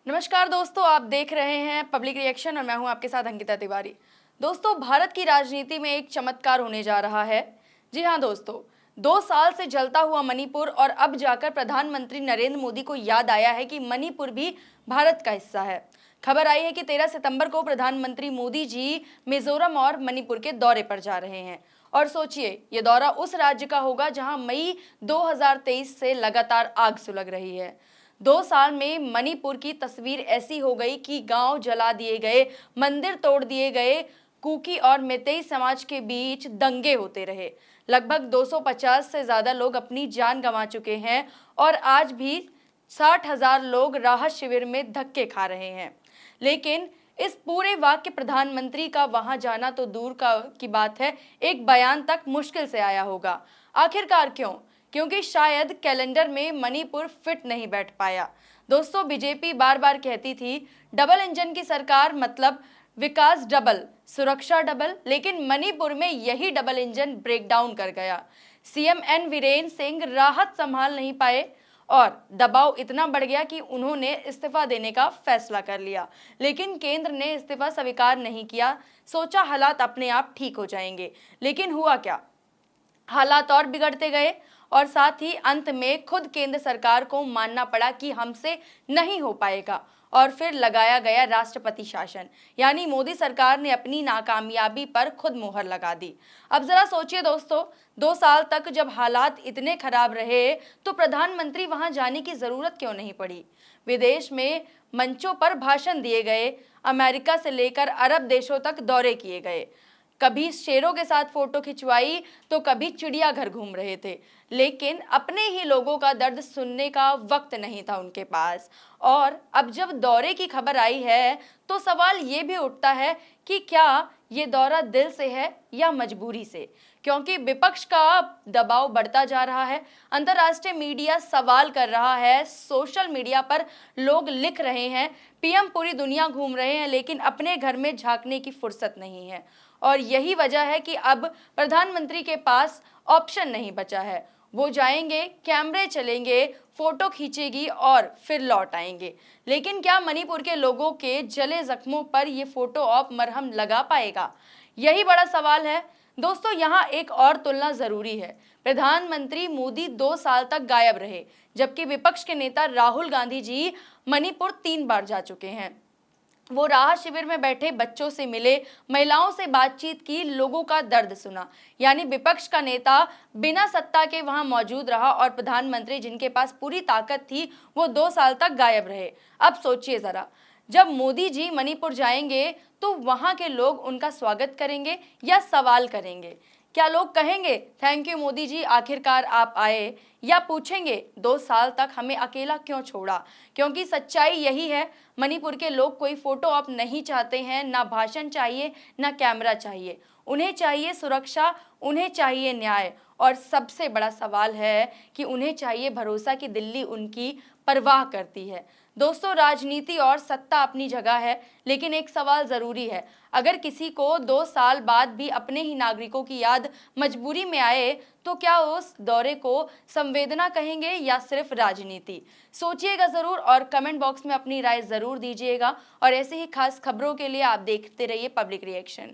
नमस्कार दोस्तों, आप देख रहे हैं पब्लिक रिएक्शन और मैं हूं आपके साथ अंकिता तिवारी। दोस्तों, भारत की राजनीति में एक चमत्कार होने जा रहा है। जी हां दोस्तों, 2 साल से जलता हुआ मणिपुर और अब जाकर प्रधानमंत्री नरेंद्र मोदी को याद आया है कि मणिपुर भी भारत का हिस्सा है। खबर आई है कि 13 सितंबर को प्रधानमंत्री मोदी जी मिजोरम और मणिपुर के दौरे पर जा रहे हैं। और सोचिए, ये दौरा उस राज्य का होगा जहां मई 2023 से लगातार आग सुलग रही है। 2 साल में मणिपुर की तस्वीर ऐसी हो गई कि गांव जला दिए गए, मंदिर तोड़ दिए गए, कुकी और मेतेई समाज के बीच दंगे होते रहे। लगभग 250 से ज्यादा लोग अपनी जान गंवा चुके हैं और आज भी 60,000 लोग राहत शिविर में धक्के खा रहे हैं। लेकिन इस पूरे वाक्य प्रधानमंत्री का वहां जाना तो दूर का की बात है, एक बयान तक मुश्किल से आया होगा। आखिरकार क्यों? क्योंकि शायद कैलेंडर में मणिपुर फिट नहीं बैठ पाया। दोस्तों, बीजेपी बार बार कहती थी डबल इंजन की सरकार मतलब विकास डबल, सुरक्षा डबल, लेकिन मणिपुर में यही डबल इंजन ब्रेकडाउन कर गया। सीएम एन वीरेंद्र सिंह राहत संभाल नहीं पाए और दबाव इतना बढ़ गया कि उन्होंने इस्तीफा देने का फैसला कर लिया। लेकिन केंद्र ने इस्तीफा स्वीकार नहीं किया। सोचा हालात अपने आप ठीक हो जाएंगे, लेकिन हुआ क्या? हालात और बिगड़ते गए और साथ ही अंत में खुद केंद्र सरकार को मानना पड़ा कि हमसे नहीं हो पाएगा और फिर लगाया गया राष्ट्रपति शासन। यानी मोदी सरकार ने अपनी नाकामयाबी पर खुद मुहर लगा दी। अब जरा सोचिए दोस्तों, 2 साल तक जब हालात इतने खराब रहे तो प्रधानमंत्री वहां जाने की जरूरत क्यों नहीं पड़ी? विदेश में मंचों पर भाषण दिए गए, अमेरिका से लेकर अरब देशों तक दौरे किए गए, कभी शेरों के साथ फोटो खिंचवाई तो कभी चिड़ियाघर घूम रहे थे, लेकिन अपने ही लोगों का दर्द सुनने का वक्त नहीं था उनके पास। और अब जब दौरे की खबर आई है तो सवाल ये भी उठता है कि क्या ये दौरा दिल से है या मजबूरी से? क्योंकि विपक्ष का दबाव बढ़ता जा रहा है, अंतर्राष्ट्रीय मीडिया सवाल कर रहा है, सोशल मीडिया पर लोग लिख रहे हैं, पीएम पूरी दुनिया घूम रहे हैं लेकिन अपने घर में झांकने की फुर्सत नहीं है। और यही वजह है कि अब प्रधानमंत्री के पास ऑप्शन नहीं बचा है। वो जाएंगे, कैमरे चलेंगे, फोटो खींचेगी और फिर लौट आएंगे। लेकिन क्या मणिपुर के लोगों के जले जख्मों पर ये फोटो ऑप मरहम लगा पाएगा? यही बड़ा सवाल है। दोस्तों, यहाँ एक और तुलना जरूरी है। प्रधानमंत्री मोदी 2 साल तक गायब रहे, जबकि विपक्ष के नेता राहुल गांधी जी मणिपुर 3 बार जा चुके हैं। वो राहत शिविर में बैठे बच्चों से मिले, महिलाओं से बातचीत की, लोगों का दर्द सुना। यानी विपक्ष का नेता बिना सत्ता के वहां मौजूद रहा और प्रधानमंत्री जिनके पास पूरी ताकत थी वो 2 साल तक गायब रहे। अब सोचिए जरा, जब मोदी जी मणिपुर जाएंगे तो वहां के लोग उनका स्वागत करेंगे या सवाल करेंगे? क्या लोग कहेंगे थैंक यू मोदी जी, आखिरकार आप आए, या पूछेंगे 2 साल तक हमें अकेला क्यों छोड़ा? क्योंकि सच्चाई यही है, मणिपुर के लोग कोई फोटो आप नहीं चाहते हैं, ना भाषण चाहिए, ना कैमरा चाहिए। उन्हें चाहिए सुरक्षा, उन्हें चाहिए न्याय और सबसे बड़ा सवाल है कि उन्हें चाहिए भरोसा कि दिल्ली उनकी परवाह करती है। दोस्तों, राजनीति और सत्ता अपनी जगह है, लेकिन एक सवाल जरूरी है, अगर किसी को 2 साल बाद भी अपने ही नागरिकों की याद मजबूरी में आए तो क्या उस दौरे को संवेदना कहेंगे या सिर्फ राजनीति? सोचिएगा जरूर और कमेंट बॉक्स में अपनी राय जरूर दीजिएगा। और ऐसे ही खास खबरों के लिए आप देखते रहिए पब्लिक रिएक्शन।